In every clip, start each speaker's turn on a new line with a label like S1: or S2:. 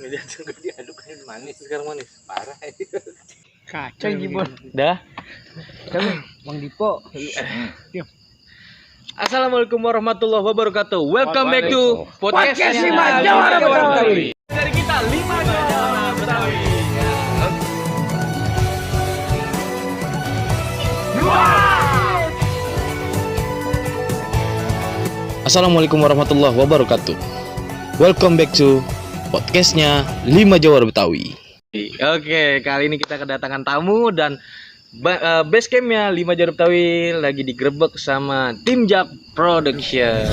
S1: diaduk manis sekarang manis parah.
S2: Kacang Jibon.
S3: Dah.
S2: Bang Dipo.
S3: Assalamualaikum warahmatullahi wabarakatuh. Welcome back to podcast
S2: 5 Jawara Betawi.
S3: Dari kita 5 Jawara Betawi. Assalamualaikum warahmatullahi wabarakatuh. Welcome back to podcastnya 5 Jawara Betawi. Oke, kali ini kita kedatangan tamu dan base campnya 5 Jawara Betawi lagi digerebek sama tim Jak Production.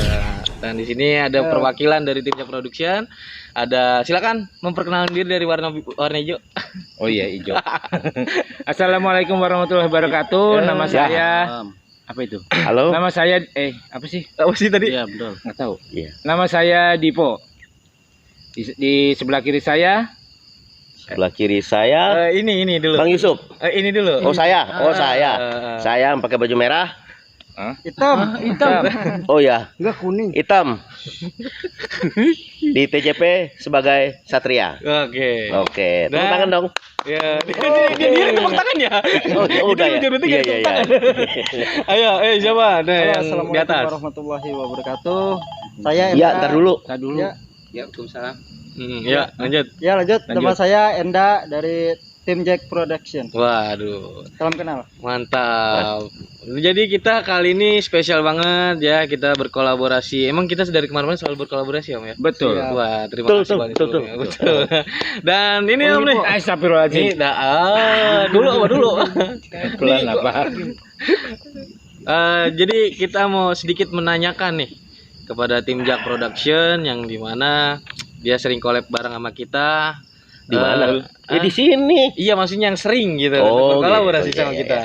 S3: Dan di sini ada perwakilan dari tim Jak Production. Ada, silakan memperkenalkan diri dari warna hijau.
S1: Oh iya hijau. Assalamualaikum warahmatullahi wabarakatuh. Nama saya apa itu?
S3: Halo.
S1: Nama saya apa sih?
S3: Apa sih tadi?
S1: Iya betul. Nggak tahu.
S3: Iya.
S1: Nama saya Dipo. Di sebelah kiri saya.
S4: Sebelah kiri saya
S3: Ini dulu.
S4: Bang Yusuf.
S3: Ini dulu.
S4: Oh saya. Saya yang pakai baju merah.
S2: Hitam.
S4: Oh ya,
S2: Enggak kuning.
S4: hitam. Di TJP sebagai Satria.
S3: Oke.
S4: Oke, tepuk
S3: Nah.
S4: tangan dong.
S3: Ya, dia tepuk tangan ya.
S4: Oh, udah ya.
S3: Iya. Ayo, coba. Nah, yang di
S2: Assalamualaikum
S3: atas.
S2: warahmatullahi wabarakatuh. Saya
S4: Iya, ntar dulu.
S1: Saya dulu.
S2: Ya.
S1: Waalaikumsalam.
S3: Ya, lanjut.
S2: Ya lanjut. Nama
S1: Lanjut.
S2: saya Enda dari tim Jak Production.
S3: Waduh,
S2: Salam kenal.
S3: mantap. Jadi kita kali ini spesial banget ya, kita berkolaborasi. Emang kita dari kemarin-kemarin selalu berkolaborasi Om ya?
S1: Betul.
S2: Iya.
S3: Wah, terima
S4: Betul,
S3: kasih banget.
S4: betul.
S3: Betul. Dan ini Om nih.
S1: Astagfirullahaladzim.
S3: Ini dulu.
S1: Pelan apa?
S3: Jadi kita mau sedikit menanyakan nih kepada tim Jak Production yang dimana dia sering collab bareng sama kita.
S4: Di mana? Ya di sini.
S3: Iya, maksudnya yang sering gitu
S4: Oh,
S3: berkolaborasi
S4: gitu.
S3: sama
S4: Iya,
S3: kita.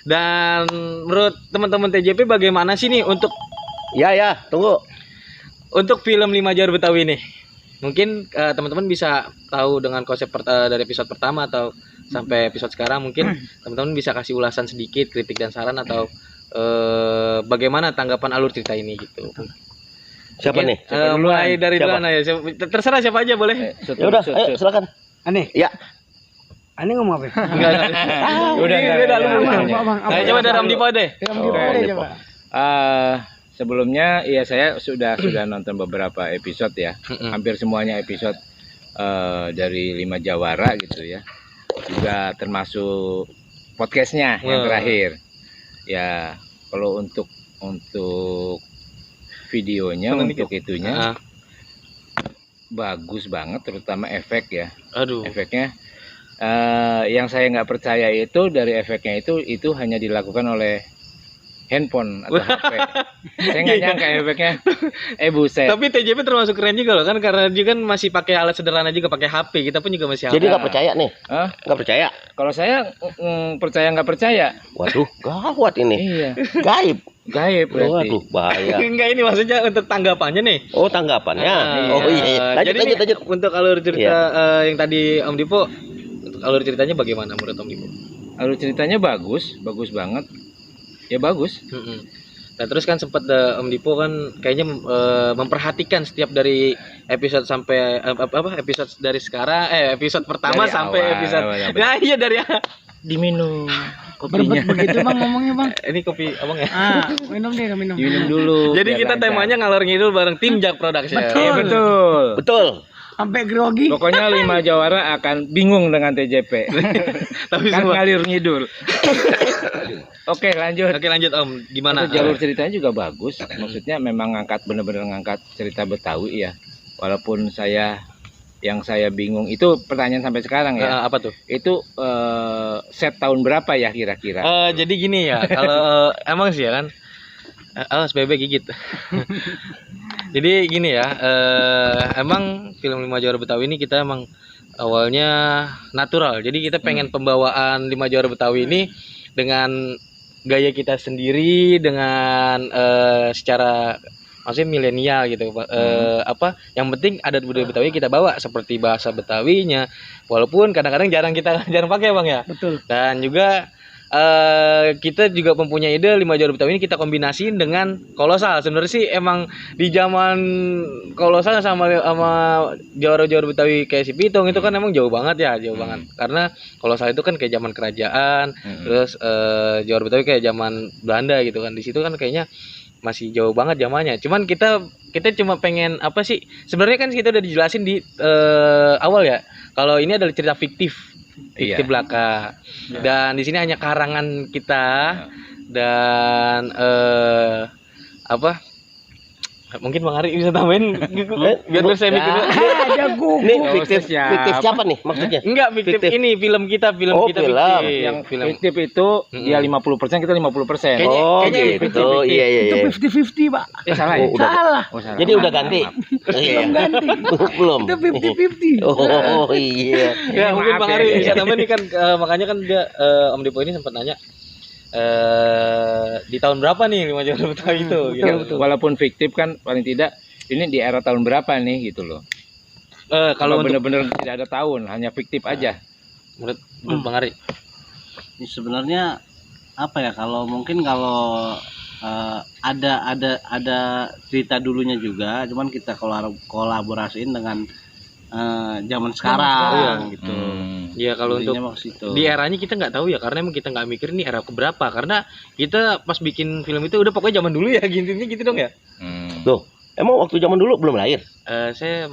S3: Dan menurut teman-teman TJP bagaimana sih nih untuk
S4: Ya, tunggu.
S3: film 5 Jawara Betawi nih? Mungkin teman-teman bisa tahu dengan konsep dari episode pertama atau sampai episode sekarang, mungkin teman-teman bisa kasih ulasan sedikit, kritik dan saran atau bagaimana tanggapan alur cerita ini gitu.
S4: Siapa
S3: Mungkin,
S4: nih?
S3: mulai dari
S4: Siapa?
S3: duluan aja. Terserah siapa aja boleh.
S4: Ya udah, ayo silakan.
S2: Aneh.
S4: Ya.
S2: Aneh ngomong apa?
S3: Enggak.
S1: Udah,
S3: Beda lu.
S2: Bang.
S3: Ayo coba dari Om Dipo deh.
S2: Coba.
S1: Sebelumnya ya saya sudah nonton beberapa episode ya. Hampir semuanya episode dari 5 Jawara gitu ya. Juga termasuk podcastnya yang terakhir. Ya, kalau untuk videonya, untuk itunya bagus banget, terutama efek ya.
S3: Aduh.
S1: Efeknya yang saya nggak percaya itu dari efeknya itu hanya dilakukan oleh handphone atau HP. Saya nggak nyangka efeknya. Buset.
S3: Tapi TJP termasuk keren juga loh kan, karena dia kan masih pakai alat sederhana juga, pakai HP. Kita pun juga masih HP.
S4: Jadi nggak percaya nih?
S1: Hah?
S4: Nggak percaya?
S1: Kalau saya percaya nggak percaya.
S4: Waduh, gawat ini.
S1: Iya.
S4: Gaib.
S1: Gaib berarti.
S4: Waduh, bahaya.
S3: Enggak, ini maksudnya untuk tanggapannya nih.
S4: Oh, tanggapannya. Oh iya.
S3: Jadi
S4: Lanjut.
S3: untuk alur cerita yang tadi Om Dipo, untuk alur ceritanya bagaimana menurut Om Dipo?
S1: Alur ceritanya bagus banget. Ya bagus.
S3: Nah terus kan sempat Om Dipo kan kayaknya memperhatikan setiap dari episode sampai episode dari sekarang episode pertama
S1: Dari
S3: sampai
S1: awal,
S3: episode.
S1: awal.
S3: Nah iya dari
S1: Diminum
S2: Berbet
S1: kopinya.
S2: begitu Bang ngomongnya Bang.
S3: ini kopi abang ya.
S2: Minum deh, minum.
S1: Diminum dulu.
S3: Jadi
S1: biar
S3: kita
S1: lancar.
S3: temanya ngalor ngidul bareng tim Jak Production.
S1: Iya betul.
S4: Betul.
S2: Sampai grogi.
S1: Pokoknya 5 Jawara akan bingung dengan TJP.
S3: Tapi
S1: Kan
S3: semua.
S1: ngalir ngidul. Oke, lanjut.
S3: Oke lanjut Om, gimana?
S1: Itu jalur ceritanya juga bagus. Maksudnya memang benar-benar ngangkat cerita Betawi ya. Walaupun yang saya bingung itu pertanyaan sampai sekarang ya.
S3: Apa tuh?
S1: Itu set tahun berapa ya kira-kira?
S3: Jadi gini ya, kalau emang sih ya kan, SBB gigit. Jadi gini ya, emang film 5 Jawara Betawi ini kita emang awalnya natural. Jadi kita pengen pembawaan 5 Jawara Betawi ini dengan gaya kita sendiri, dengan secara maksudnya milenial gitu. Yang penting adat budaya Betawi kita bawa seperti bahasa Betawinya. Walaupun kadang-kadang jarang pakai Bang ya.
S2: Betul.
S3: Dan juga kita juga mempunyai ide 5 Jawara Betawi ini kita kombinasiin dengan kolosal. Sebenarnya sih emang di zaman kolosal sama Jawara-Jawara Betawi kayak si Pitung itu kan emang jauh banget ya, jauh banget. Karena kolosal itu kan kayak zaman kerajaan, terus Jawara Betawi kayak zaman Belanda gitu kan. Di situ kan kayaknya masih jauh banget zamannya. Cuman kita cuma pengen apa sih? Sebenarnya kan kita udah dijelasin di awal ya. Kalau ini adalah cerita fiktif belaka. Dan di sini hanya karangan kita dan apa? Mungkin Bang Ari bisa tambahin biar bersemi dulu.
S2: Jago.
S4: Ini fiktif siapa nih maksudnya?
S3: Enggak, fiktif ini film kita
S4: film.
S1: Yang fiktif itu dia 50%, kita 50%.
S3: Kayaknya
S4: gitu. Iya.
S2: Itu 50-50, Pak.
S1: Salah ya?
S2: Salah.
S4: Jadi udah ganti.
S2: Belum ganti.
S4: Belum.
S2: Itu 50-50.
S4: Oh iya.
S3: Ya mungkin Bang Ari bisa tambahin nih kan makanya kan dia Om Dipo ini sempat nanya di tahun berapa nih 5 Jawara Betawi itu gitu.
S1: Walaupun fiktif kan paling tidak ini di era tahun berapa nih gitu loh.
S3: Kalau
S1: benar-benar tidak ada tahun, hanya fiktif aja.
S3: Menurut Bang Ari.
S5: Ini sebenarnya apa ya, kalau mungkin kalau ada cerita dulunya juga, cuman kita kolaborasiin dengan zaman sekarang gitu.
S3: Ya kalau untuk di eranya kita nggak tahu ya, karena emang kita nggak mikir ini era keberapa, karena kita pas bikin film itu udah pokoknya zaman dulu ya, gitu dong ya.
S4: Loh, emang waktu zaman dulu belum lahir?
S3: Saya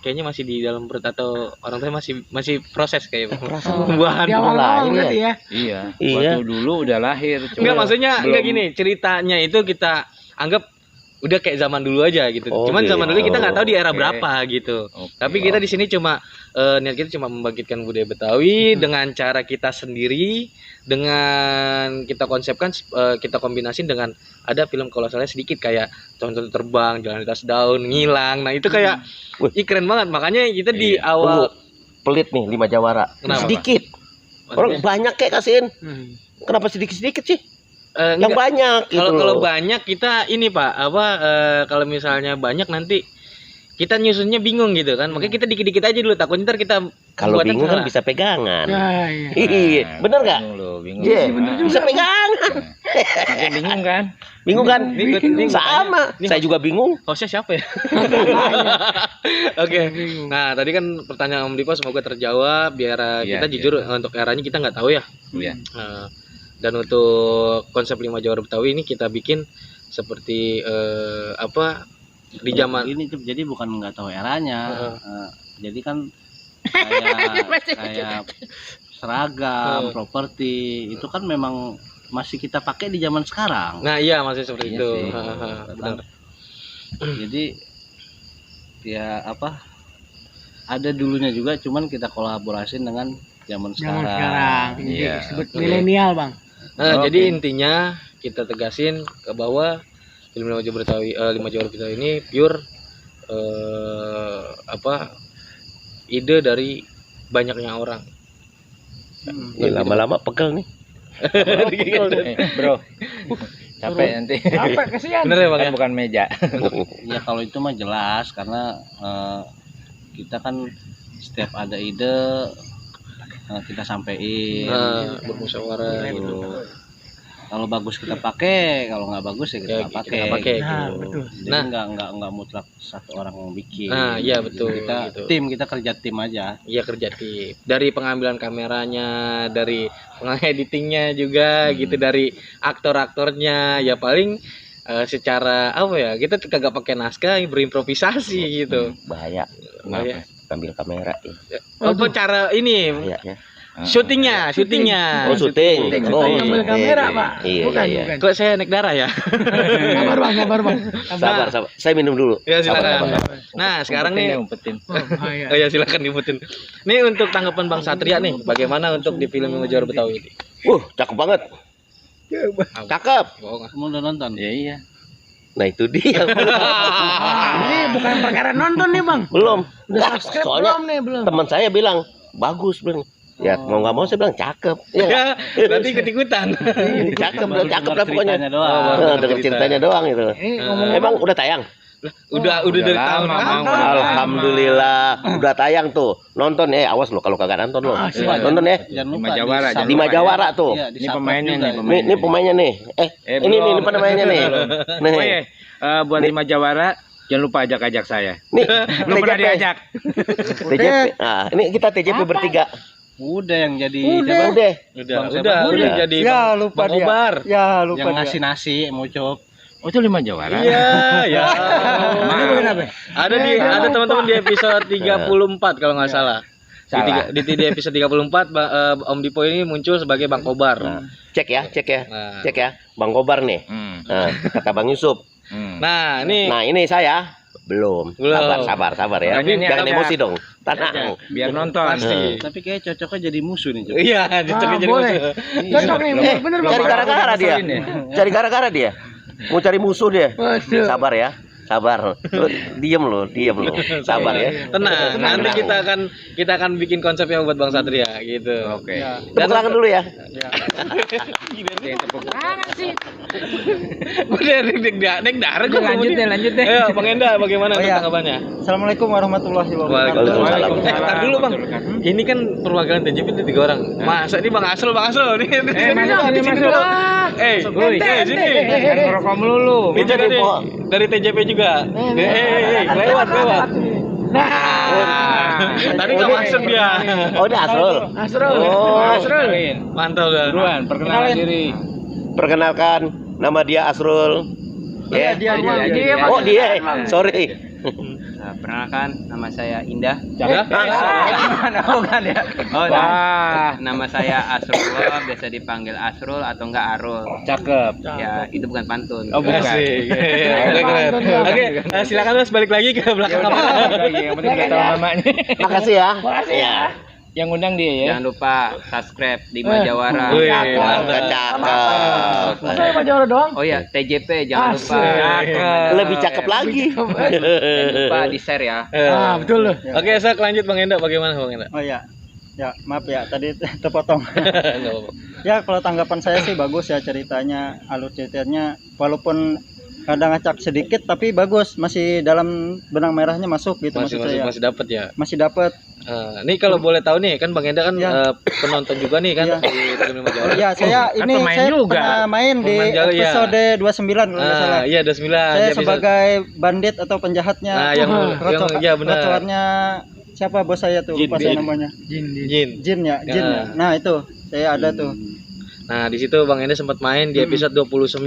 S3: kayaknya masih di dalam perut, atau orang tua masih proses kayak pembuahan.
S2: Di awal-awal berarti ya.
S1: Iya. Waktu dulu udah lahir.
S3: Enggak, maksudnya enggak gini, ceritanya itu kita anggap udah kayak zaman dulu aja gitu. Cuman zaman dulu kita nggak tahu di era berapa gitu. Tapi kita di sini cuma niat kita cuma membangkitkan budaya Betawi dengan cara kita sendiri, dengan kita konsepkan, kita kombinasin dengan ada film kolosalnya sedikit kayak contoh terbang, jalan di atas daun, ngilang. Nah itu kayak keren banget. Makanya kita di awal
S4: pelit nih 5 Jawara.
S3: Kenapa,
S4: sedikit. Orang banyak kayak kasihin. Kenapa sedikit-sedikit sih? Yang banyak gitu.
S3: Kalau banyak kita ini Pak, kalau misalnya banyak nanti kita nyusunnya bingung gitu kan. Makanya kita dikit-dikit aja dulu, takutnya ntar kita
S4: kalau bingung kan bisa pegangan.
S2: Iya.
S4: Bener nggak?
S1: Bingung.
S4: Iya, bisa pegangan.
S1: Makin bingung kan?
S4: Bingung kan? Sama. Saya juga bingung.
S3: Hostnya siapa ya? Oke. Nah tadi kan pertanyaan Om Dipo semoga terjawab, biar kita jujur untuk eranya kita nggak tahu ya.
S1: Iya.
S3: Dan untuk konsep 5 Jawara Betawi ini kita bikin seperti di zaman
S5: ini tuh, jadi bukan nggak tahu eranya. Jadi kan kayak seragam, properti itu kan memang masih kita pakai di zaman sekarang.
S3: Nah iya masih seperti itu.
S5: Benar. Jadi ya ada dulunya juga, cuman kita kolaborasiin dengan zaman sekarang.
S2: Iya. Disebut milenial, Bang.
S3: Nah, jadi intinya kita tegasin ke bahwa film 5 Jawara Betawi ini pure ide dari banyaknya orang.
S4: Ini lama-lama pegel nih.
S1: Bro. Capek nanti.
S2: Capek, kasihan.
S3: Bener ya Bang?
S1: Kan bukan meja.
S5: Ya kalau itu mah jelas, karena kita kan setiap ada ide kita sampein,
S3: bermusyawarah gitu.
S5: Kalau bagus kita pakai, kalau nggak bagus ya kita nggak pakai.
S2: Nah, betul.
S5: Jadi nggak mutlak satu orang yang bikin.
S3: Nah, iya betul.
S5: Kita
S3: gitu.
S5: kita kerja tim aja.
S3: Iya kerja tim. Dari pengambilan kameranya, dari pengeditingnya juga gitu, dari aktor-aktornya. Ya paling secara kita kagak pakai naskah, berimprovisasi gitu.
S4: Bahaya. Ambil kamera ya.
S3: Apa cara ini?
S4: Ya.
S3: Syutingnya.
S4: Oh, syuting.
S2: Ambil kamera, Pak.
S4: Bukan.
S3: Kok saya naik darah ya?
S2: Sabar, Bang.
S4: Sabar. Saya minum dulu.
S3: Ya silakan. Nah, sekarang nih ya silakan diumpetin. Nih untuk tanggapan Bang Satria nih, bagaimana untuk di film 5 Jawara Betawi ini?
S4: Cakep banget. Cakep.
S5: Kamu udah nonton?
S1: Iya.
S4: Nah, itu dia.
S2: Ini bukan perkara nonton nih, Bang.
S4: Belum.
S2: Soalnya belum.
S4: Teman saya bilang bagus, bilang. Ya mau nggak mau saya bilang cakep.
S3: Ya, berarti ikut-ikutan.
S4: Cakep lah pokoknya.
S5: Doang.
S4: Dengar ceritanya doang gitu.
S2: Ini ngomong
S4: Emang udah tayang?
S3: Udah dari tahun
S1: lama, Bang.
S4: Alhamdulillah udah tayang tuh. Nonton awas lo kalau kagak nonton lo. Nonton ya.
S5: Jangan lupa
S1: Lima Jawara,
S5: di-subscribe.
S4: Lima Jawara tuh.
S5: Iya,
S1: Ini
S5: di-subscribe
S1: pemainnya
S5: juga.
S1: nih,
S4: Ini pemainnya nih. Ini
S1: belum.
S4: pemainnya nih. Nih.
S1: Oh iya, buat Lima Jawara jangan lupa ajak-ajak saya.
S4: Nih,
S1: Belum pernah
S4: TJP.
S1: diajak.
S4: TJP. Nah, ini kita TJP bertiga.
S5: Udah yang jadi
S4: Udah.
S3: udah jadi
S2: lupa
S3: Bang
S2: dia.
S3: Kobar.
S2: Ya, lupa
S5: yang
S2: dia.
S5: ngasih nasi mucup.
S1: Oh itu Lima Jawara.
S3: Iya, ya.
S1: Maaf.
S3: Ada teman-teman di episode 34 kalau nggak salah.
S1: Salah.
S3: Di episode 34 Om Dipo ini muncul sebagai Bang Kobar.
S4: Cek ya.
S3: Nah.
S4: Cek ya. Bang Kobar nih.
S1: Hmm.
S4: Nah, kata Bang Yusuf.
S3: Nah, ini
S4: Nah, ini saya belum.
S3: Belum.
S4: Sabar ya.
S1: Makanya ini
S4: Jangan
S1: ada-
S4: emosi dong. Tenang.
S1: Biar nonton.
S3: Pasti.
S5: Tapi kayak cocoknya jadi musuh nih, Cuk.
S3: Iya, cocoknya jadi
S2: boleh.
S3: musuh.
S2: Cocok nih, bener
S4: Cari
S2: Bang.
S4: gara-gara dia.
S1: Ngeselin ya?
S4: Cari gara-gara dia. Mau cari musuh dia.
S2: Waduh.
S4: Sabar ya. Sabar. Lu diem lo. Sabar ya.
S3: Tenang, nanti kita akan bikin konsepnya buat Bang Satria gitu.
S1: Oke.
S4: Tepuk tangan dulu ya.
S1: Yang tepuk.
S3: Udah deg darah gue.
S1: Lanjut deh.
S3: Ayo, Bang Enda bagaimana
S2: Oh,
S3: untuk
S2: iya.
S3: tanggapannya?
S2: Assalamualaikum warahmatullahi wabarakatuh.
S4: Waalaikumsalam.
S3: Ntar dulu Bang. Ini kan perwakilan TJP itu 3 orang. Masa ini Bang Asrul nih.
S1: Masuk,
S3: Sini
S1: masuk.
S3: dulu. Sini.
S1: Jangan ngerokok melulu.
S3: Itu dari TJP juga. Lewat. Tadi nggak masuk dia.
S4: Oh, ini Asrul.
S1: Asrul.
S3: Mantap dah.
S1: Buruan, perkenalan diri.
S4: Perkenalkan, nama dia Asrul. Ya.
S2: Dia.
S4: Oh, dia. Sorry.
S6: Perkenalkan, nama saya Indah.
S1: Bukan ya.
S6: Oh,
S1: Wah,
S6: nama saya Asrul, biasa dipanggil Asrul atau enggak Arul.
S1: cakep.
S6: Ya, itu bukan pantun.
S1: Oh, bukan.
S3: Asik. Oke, silakan Mas balik lagi ke belakang kamera.
S1: Yang penting kita tahu namanya.
S4: Makasih ya. Iya.
S1: Yang undang dia ya.
S6: Jangan lupa subscribe di Majawara.
S3: Wih,
S4: Cakep.
S2: Saya Pak Jawara doang.
S6: Oh ya, TJP jangan lupa.
S4: Lebih cakep lagi.
S6: Jangan lupa di share ya.
S2: Betul loh.
S3: Oke, Sak lanjut Bang Enda, bagaimana Bang Enda?
S2: Oh iya. Ya, maaf ya tadi terpotong.
S3: Nggak apa-apa.
S2: Ya, kalau tanggapan saya sih bagus ya ceritanya, alur ceritanya walaupun kadang ngacak sedikit tapi bagus, masih dalam benang merahnya masuk gitu maksud saya.
S3: Masih dapat ya.
S2: Masih dapat.
S3: Nih kalau boleh tahu nih, kan Bang Enda kan
S2: Ya.
S3: penonton juga nih kan
S2: Ya.
S3: di film Majawara.
S2: Ya, saya
S1: kan
S2: ini
S1: pemain
S2: saya
S1: juga.
S2: pernah main di
S3: Pemain juga, ya.
S2: episode 29 kalau nggak salah.
S3: Iya, 29.
S2: Saya
S3: Dia bisa-
S2: sebagai bandit atau penjahatnya.
S3: Nah, yang- ya, benar.
S2: Racuannya siapa bos saya tuh? Lupa saya
S3: Jin.
S2: namanya.
S3: Jin.
S2: Jin ya.
S3: Ya.
S2: Nah, itu saya ada tuh.
S3: Nah, di situ Bang Enda sempat main di episode 29.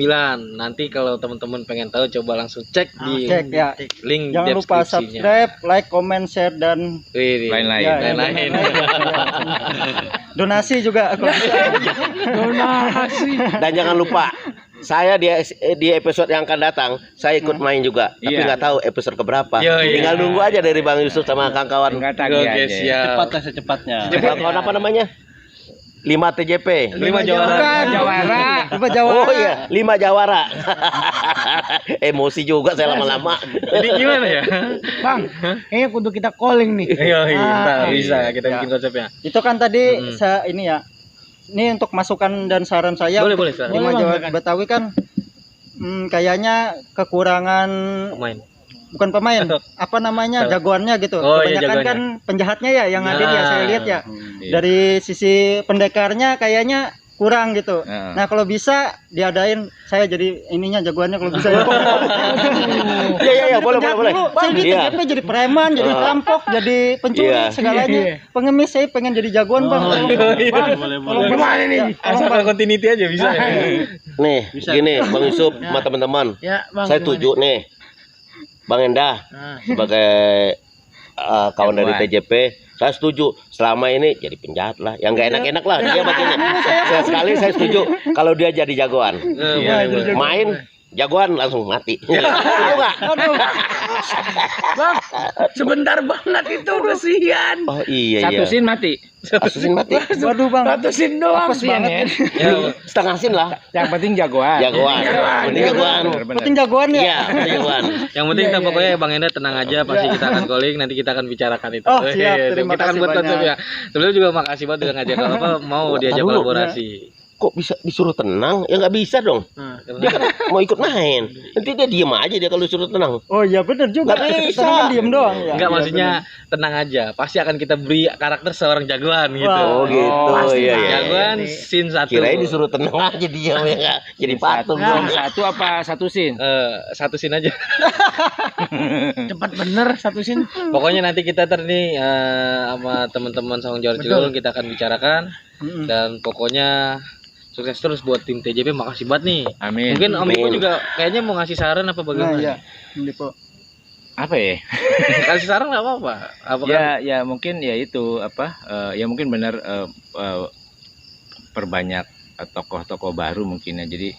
S3: Nanti kalau teman-teman pengen tahu coba langsung cek di
S2: Cek ya.
S3: link
S2: Jangan lupa
S3: deskripsinya.
S2: subscribe, like, comment, share dan
S3: Wih,
S1: Lain-lain.
S2: ya,
S3: lain-lain.
S2: donasi juga kalau bisa.
S4: Dan jangan lupa, saya di episode yang akan datang, saya ikut main juga. Tapi
S1: Iya.
S4: nggak tahu episode keberapa.
S3: Yo, iya.
S4: Tinggal nunggu aja dari Bang Yusuf sama kawan-kawan.
S1: Enggak tagih
S3: Oke,
S1: aja.
S3: siap.
S5: Cepatlah secepatnya.
S4: Kawan apa namanya? 5 TJP.
S3: 5 Jawara.
S1: Jawara.
S2: Lupa Jawara.
S4: Oh iya, 5 Jawara. Emosi juga saya lama-lama.
S3: Jadi gimana ya?
S2: Bang, kayaknya kudu kita calling nih.
S3: Iya,
S2: Ah,
S3: bisa kita
S2: ya.
S3: bikin konsepnya.
S2: Itu kan tadi saya ini ya. Ini untuk masukan dan saran saya.
S3: Boleh, Sar.
S2: Lima Jawa Betawi kan kayaknya kekurangan
S3: Pemain.
S2: bukan pemain, apa namanya, jagoannya gitu.
S3: Oh, iya,
S2: Kebanyakan
S3: jagoannya.
S2: kan penjahatnya ya yang ada ya, saya lihat ya.
S1: Iya.
S2: Dari sisi pendekarnya kayaknya kurang gitu.
S1: Heeh.
S2: Nah, kalau bisa diadain saya jadi ininya jagoannya kalau bisa ya.
S4: Iya, boleh.
S2: Saya di
S4: Iya.
S2: TJP jadi preman, jadi perampok, jadi pencuri
S4: Iya.
S2: segalanya. Pengemis saya pengen jadi jagoan, Bang.
S5: Boleh.
S2: Gimana nih?
S3: Asal continuity aja bisa ya.
S4: Nih, gini Bang Yusuf sama teman-teman.
S2: Ya, Bang.
S4: Saya tuju nih. Bang Endah sebagai kawan dari TJP, saya setuju. Selama ini jadi penjahat lah, yang nggak enak-enak lah dia bagiannya. Saya sekali saya setuju kalau dia jadi jagoan.
S3: Iya, boleh.
S4: Main jagoan langsung mati. Tahu nggak?
S2: Bang, sebentar banget itu kasihan.
S4: Oh iya.
S1: Satu scene mati.
S4: Asusin mati.
S2: Waduh, Bang. Satu sin doang
S1: Apes banget.
S3: Ya,
S4: Setengah sin lah.
S1: Yang penting jagoan.
S4: Jagoan. Penting jagoan.
S1: Bener-bener.
S2: Penting jagoan ya.
S4: Iya, penting jagoan.
S3: yang penting kita pokoknya Bang Enda tenang aja, pasti kita akan calling, nanti kita akan bicarakan itu.
S2: Oh, siap. Terima
S3: kita akan
S2: kasih
S3: buat konsep
S2: banyak.
S3: ya. Sebelumnya juga makasih banget udah ngajak mau diajak
S2: Dulu,
S3: kolaborasi.
S4: kok bisa disuruh tenang? Ya nggak bisa dong. Dia kan mau ikut main. Nanti dia diem aja dia kalau disuruh tenang.
S2: Oh iya benar juga.
S4: Nggak bisa.
S2: Tenang kan diem doang ya.
S3: Enggak,
S2: Iya,
S3: maksudnya tenang aja. Pasti akan kita beri karakter seorang jagoan gitu.
S4: Oh gitu.
S2: pasti
S4: Iya
S2: lah.
S4: iya.
S3: Jagoan scene 1.
S4: Kirain disuruh tenang aja dia ya nggak jadi patung.
S1: Satu apa satu scene?
S3: Satu scene aja.
S7: Cepat bener satu scene.
S3: Pokoknya nanti kita nih sama teman-teman Sawang Jawara Cilulung kita akan bicarakan. Dan pokoknya sukses terus buat tim TJP. Makasih banget nih.
S1: Amin.
S3: Mungkin Om Dipo
S4: Amin.
S3: juga kayaknya mau ngasih saran apa
S2: Nah,
S3: bagaimana?
S2: iya. Dipo.
S1: Apa ya?
S3: Kasih saran nggak apa-apa. Apa kan?
S1: Ya mungkin ya itu apa? Ya mungkin benar perbanyak tokoh-tokoh baru mungkin ya. Jadi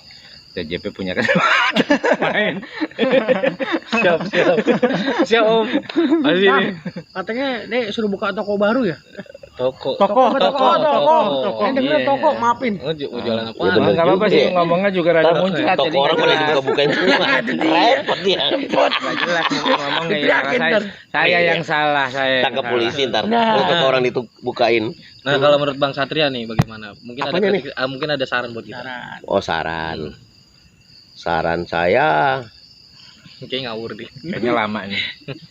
S1: TJP punya kesempatan main.
S3: Siap. Siap Om. Masih ini.
S7: Katanya nih suruh buka toko baru ya?
S3: Toko.
S2: Toko.
S7: Ini dengar
S1: Iya.
S7: toko, maafin.
S3: Oh, jualan apa?
S4: Iya, bener
S1: Enggak apa-apa
S4: juga
S1: sih
S4: ya.
S1: ngomongnya juga rada
S4: Ntar
S1: muncrat
S4: toko
S1: jadi
S4: orang
S1: nggak
S4: boleh
S1: jelas.
S4: dibuka-bukain semua. Repot dia.
S1: Nggak jelas ngomongnya ya. Saya yang salah, saya. yang
S4: Tangkap
S1: salah.
S4: polisi ntar.
S7: Nah.
S4: Kalau toko orang itu bukain.
S3: Nah, kalau menurut Bang Satria nih bagaimana? Mungkin ada
S4: Apanya nih?
S3: mungkin ada saran buat kita.
S4: Oh saran. Saran saya
S3: Kayaknya ngawur nih.
S1: Kayaknya lama nih.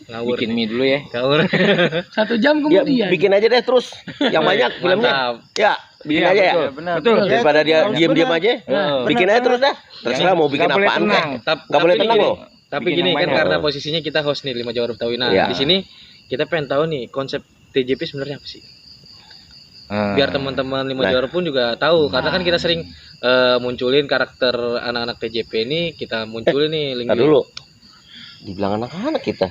S3: Ngawur.
S1: Bikin mie dulu ya.
S3: Ngawur.
S7: 1 jam
S4: ya
S7: kemudian.
S4: bikin aja deh terus. Yang banyak filmnya.
S3: Mantap.
S4: Ya, bikin
S1: Iya,
S4: aja ya.
S1: betul.
S2: Benar.
S1: Betul.
S4: Daripada dia diem-diem aja. Bikin aja terus dah. Terserah mau bikin
S1: Nggak boleh
S4: apaan
S1: tenang.
S4: kek. Nggak boleh tenang loh.
S3: Tapi
S1: Bikin
S3: gini
S1: yang
S3: kan
S1: banyak.
S3: karena posisinya kita host nih 5 Jawara Betawi. Nah,
S4: Iya.
S3: di sini kita pengen tahu nih konsep TJP sebenarnya apa sih? Biar teman-teman 5
S4: Nah.
S3: Jawara pun juga tahu karena kan kita sering munculin karakter anak-anak TJP ini, kita munculin nih link.
S4: Ntar dulu. Dibilang anak-anak kita.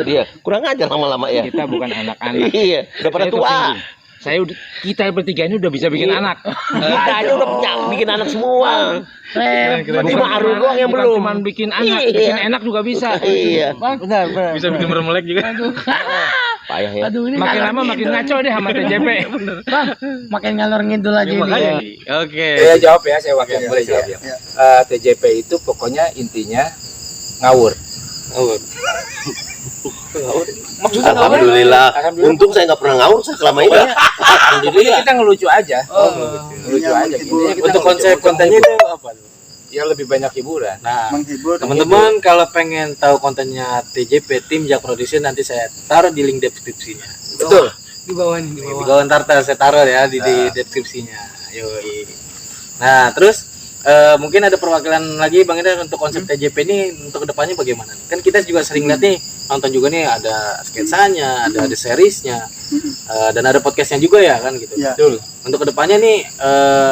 S4: Dia kurang ajar lama-lama ya.
S1: Kita bukan anak-anak.
S4: Iya, udah pada
S1: Saya
S4: tua.
S1: tertinggi. Saya udah, kita bertiga ini udah bisa bikin
S4: Iya.
S1: anak.
S4: Kita aja udah punya bikin anak semua. Berarti
S1: Bukan
S4: mah Arul
S1: anak,
S4: doang yang
S1: bukan
S4: belum.
S1: cuman bikin anak,
S4: Iya.
S1: bikin enak juga bisa.
S4: Iya.
S2: Benar.
S3: Bisa bikin bermelek juga.
S4: Payah ya.
S7: Aduh ini
S1: Makin
S7: ngalor
S1: lama makin
S7: ngidul.
S1: ngaco deh sama TJP.
S7: Bang, makin ngalor ngidul aja
S3: Makanya
S7: ini.
S3: nih. Oke.
S1: Saya jawab ya, saya wakil boleh jawab ya. TJP itu pokoknya intinya ngawur.
S4: Alhamdulillah. Untung saya nggak pernah ngawur saya selama ini.
S1: Alhamdulillah kita ngelucu aja. Ngelucu
S2: Iya,
S1: aja.
S2: menghibur.
S1: Intinya kita
S5: Untuk
S1: ngelucu.
S5: konsep kontennya itu apa?
S1: Ya lebih banyak hiburan.
S5: Nah,
S2: Menghibur.
S5: teman-teman kalau pengen tahu kontennya TJP tim Jak Production nanti saya taruh di link deskripsinya.
S1: Betul.
S7: Di bawah nih, di
S5: Di
S7: bawah.
S5: bawah ntar saya taruh ya di deskripsinya. Yoi. Nah, terus mungkin ada perwakilan lagi Bang Ida untuk konsep TJP ini untuk kedepannya bagaimana? Kan kita juga sering lihat nih nonton juga nih ada sketsanya, ada seriesnya, dan ada podcastnya juga ya kan gitu.
S2: Ya.
S5: Betul. Untuk kedepannya nih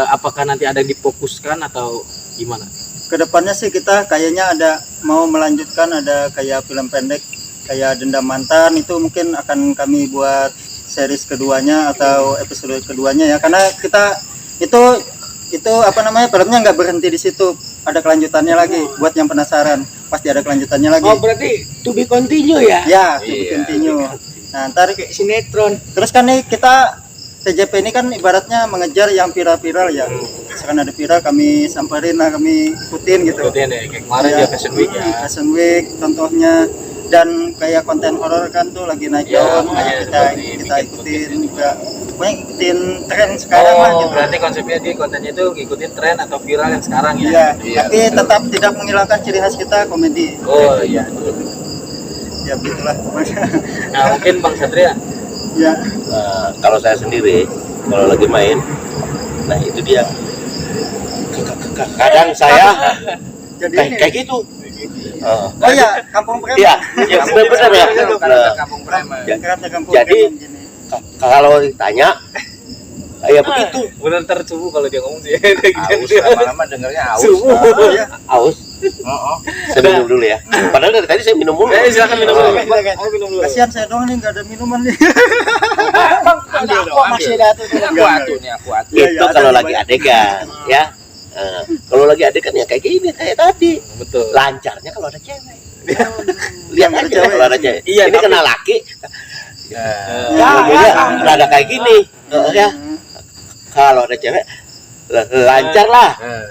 S5: apakah nanti ada yang difokuskan atau gimana?
S2: Kedepannya sih kita kayaknya ada mau melanjutkan ada kayak film pendek kayak Dendam Mantan itu mungkin akan kami buat series keduanya atau episode keduanya ya karena kita itu apa namanya filmnya nggak berhenti di situ ada kelanjutannya lagi buat yang penasaran pasti ada kelanjutannya lagi
S7: berarti to be continue ya?
S2: ya continue nah ntar
S7: Sinetron.
S2: terus kan nih kita TJP ini kan ibaratnya mengejar yang viral-viral ya misalkan ada viral kami samperin lah kami ikutin gitu
S5: Kemudian deh kayak kemarin
S2: Ya,
S5: dia Fashion Week ya.
S2: Fashion Week contohnya dan kayak konten horor kan tuh lagi naik
S5: Ya,
S2: daun
S5: makanya
S2: kita
S5: seperti
S2: kita
S5: bikin
S2: ikutin juga pokoknya ikutin tren sekarang lah gitu
S5: Berarti konsepnya di kontennya itu ngikutin tren atau viral yang sekarang ya?
S2: iya tapi tetap tidak menghilangkan ciri khas kita komedi
S5: Oh iya.
S2: ya begitulah
S5: Nah mungkin Bang Satria.
S2: ya
S4: Kalau saya sendiri kalau lagi main, nah itu dia. Kadang saya
S2: jadi ini
S4: kayak gitu.
S2: oh ya kampung preman
S4: Iya, ya benar ya.
S1: Kampung Preman.
S2: Keratnya kampung
S4: Jadi-
S2: preman gini.
S4: Kalau ditanya, ya begitu.
S5: Bener ntar subuh kalau dia ngomong sih.
S1: Aus lama-lama dengernya aus.
S2: Oh, ya.
S4: Aus. Saya minum dulu ya. Padahal dari tadi saya minum mulu.
S5: Silakan minum dulu.
S2: Kasihan saya doang nih nggak ada minuman nih
S1: Aku masih ada tuh. Aku atuh nih, aku atuh.
S2: Iya,
S4: Itu
S2: iya,
S4: kalau
S2: ada
S4: lagi
S2: banyak.
S4: adegan, ya. Kalau lagi adegan ya kayak gini kayak tadi.
S5: Betul.
S4: Lancarnya kalau ada cewek. Lihat aja
S2: cewek.
S4: kalau ada cewek.
S5: Iya,
S4: Ini
S5: tapi-
S4: kena laki.
S2: Ya,
S4: Ngomongnya rada kayak gini. Ya. Kalau ada cewek lancar lah.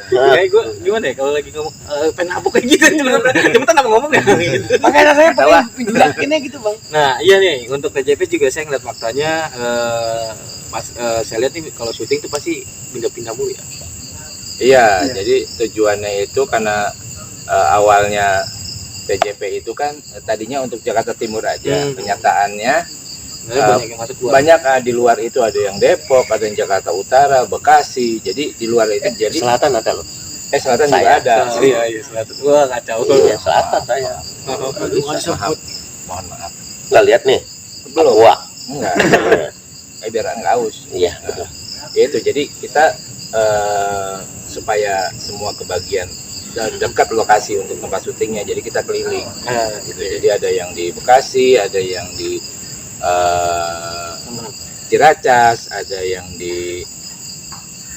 S5: Kayak gue gimana ya kalau lagi ngomong pengen nabuk kayak gitu cepetan apa ngomong ya gitu.
S7: Makanya saya pengen pindahinnya gitu bang.
S5: Nah iya nih untuk TJP juga saya ngeliat faktanya pas saya lihat nih kalau syuting tuh pasti pindah-pindah mulu ya.
S1: Iya,
S2: Iya.
S1: jadi tujuannya itu karena awalnya TJP itu kan tadinya untuk Jakarta Timur aja. Kenyataannya
S5: Banyak yang masuk luar.
S1: banyak di luar itu, ada yang Depok, ada yang Jakarta Utara, Bekasi. Jadi di luar itu jadi
S4: Selatan ada loh.
S1: selatan juga
S4: Saya.
S1: ada.
S5: Iya, selatan. Wah, kacau.
S4: Iya, selatan saya.
S1: Mohon maaf.
S4: Nggak lihat nih.
S1: Belum.
S4: Wah.
S1: Enggak. Biar nggak aus.
S4: Iya, betul.
S1: Itu jadi kita supaya semua kebagian dan dekat lokasi untuk tempat syutingnya, jadi kita keliling gitu. Jadi ada yang di Bekasi, ada yang di Ciracas, ada yang di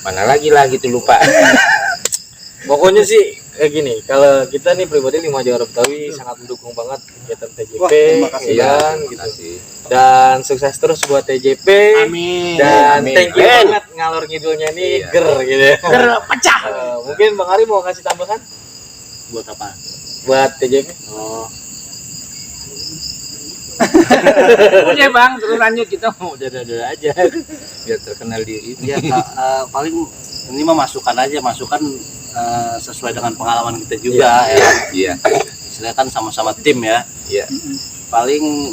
S1: mana lagi lah gitu, lupa.
S5: Pokoknya sih kayak gini, kalau kita nih pribadi 5 Jawara Betawi sangat mendukung banget kegiatan TJP.
S2: Wah, terima kasih
S5: ya kan,
S1: Terima
S5: gitu.
S1: kasih.
S5: Dan sukses terus buat TJP.
S7: Amin.
S5: Dan
S1: Amin.
S5: thank you
S4: Amin.
S5: banget ngalor ngidulnya nih,
S1: Iya.
S5: ger gitu ya.
S7: Pecah.
S5: Mungkin Bang Ari mau kasih tambahan
S7: Buat apa?
S5: buat TJP?
S7: Oh.
S6: Udah bang, terus lanjut kita mau udah aja.
S1: Biar terkenal di itu.
S7: Ya paling ini mah masukan aja, masukan sesuai dengan pengalaman kita juga ya.
S1: Iya.
S7: Istilahnya kan sama-sama tim ya.
S1: Iya.
S7: Paling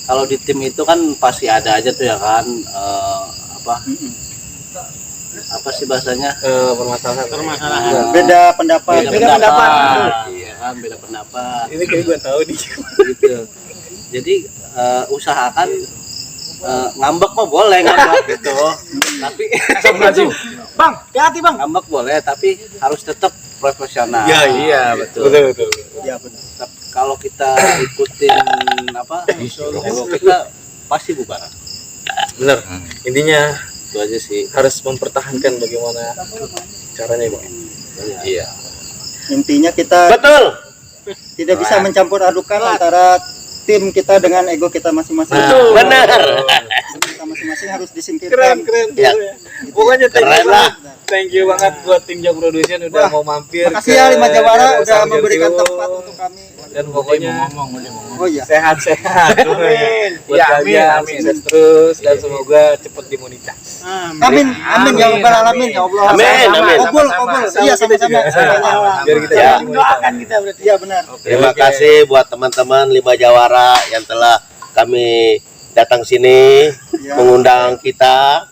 S7: kalau di tim itu kan pasti ada aja tuh ya kan apa sih bahasanya?
S5: Permasalahan.
S2: Beda pendapat.
S7: Beda pendapat.
S1: Iya.
S7: Ya kan, beda pendapat.
S5: Ini kayak gue tahu nih.
S7: Gitu. Jadi usahakan ngambek mah boleh ngambek gitu. Tapi
S5: Bang, hati-hati bang.
S7: ngambek boleh tapi harus tetap profesional.
S1: Iya, betul.
S5: Betul.
S2: Iya benar.
S7: Kalau kita ikutin kalau kita pasti bubar.
S5: Bener. Intinya
S7: Itu aja sih.
S5: harus mempertahankan bagaimana caranya bang.
S1: Iya.
S2: Intinya kita
S4: Betul.
S2: tidak bisa mencampur adukan antara tim kita dengan ego kita masing-masing.
S4: Benar.
S2: Kita masing-masing harus disingkirkan.
S5: Keren.
S4: Ya.
S5: Pokoknya
S4: Keren lah.
S5: thank you banget buat tim Jam Production udah
S2: Wah,
S5: mau mampir.
S2: Makasih ya 5 Jawara
S5: daerah
S2: udah
S5: Sanggar
S2: memberikan
S5: Rio.
S2: tempat untuk kami.
S5: Dan pokoknya
S2: Oh iya.
S5: sehat-sehat. Buat
S1: Ya,
S5: kalian
S1: amin.
S5: sukses terus dan semoga cepat dimonetize.
S2: Amin, amin ya Rabbal alamin ya Allah.
S4: Amin, amin.
S2: Obul, obul. Iya sama-sama.
S5: Biar kita
S2: Ya.
S5: cepat dimonetize.
S2: Kita berarti. Iya benar.
S4: Terima kasih buat teman-teman 5 Jawara yang telah kami datang sini
S2: Ya.
S4: mengundang kita.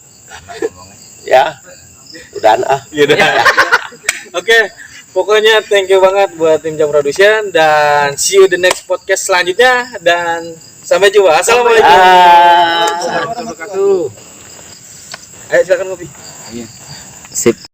S4: Ya. Udahan ah.
S5: Oke, pokoknya thank you banget buat tim Jam Production dan see you the next podcast selanjutnya dan sampai jumpa. Assalamualaikum.
S4: Ah.
S5: Assalamualaikum warahmatullahi wabarakatuh. Ayo silakan ngopi.
S6: Sip.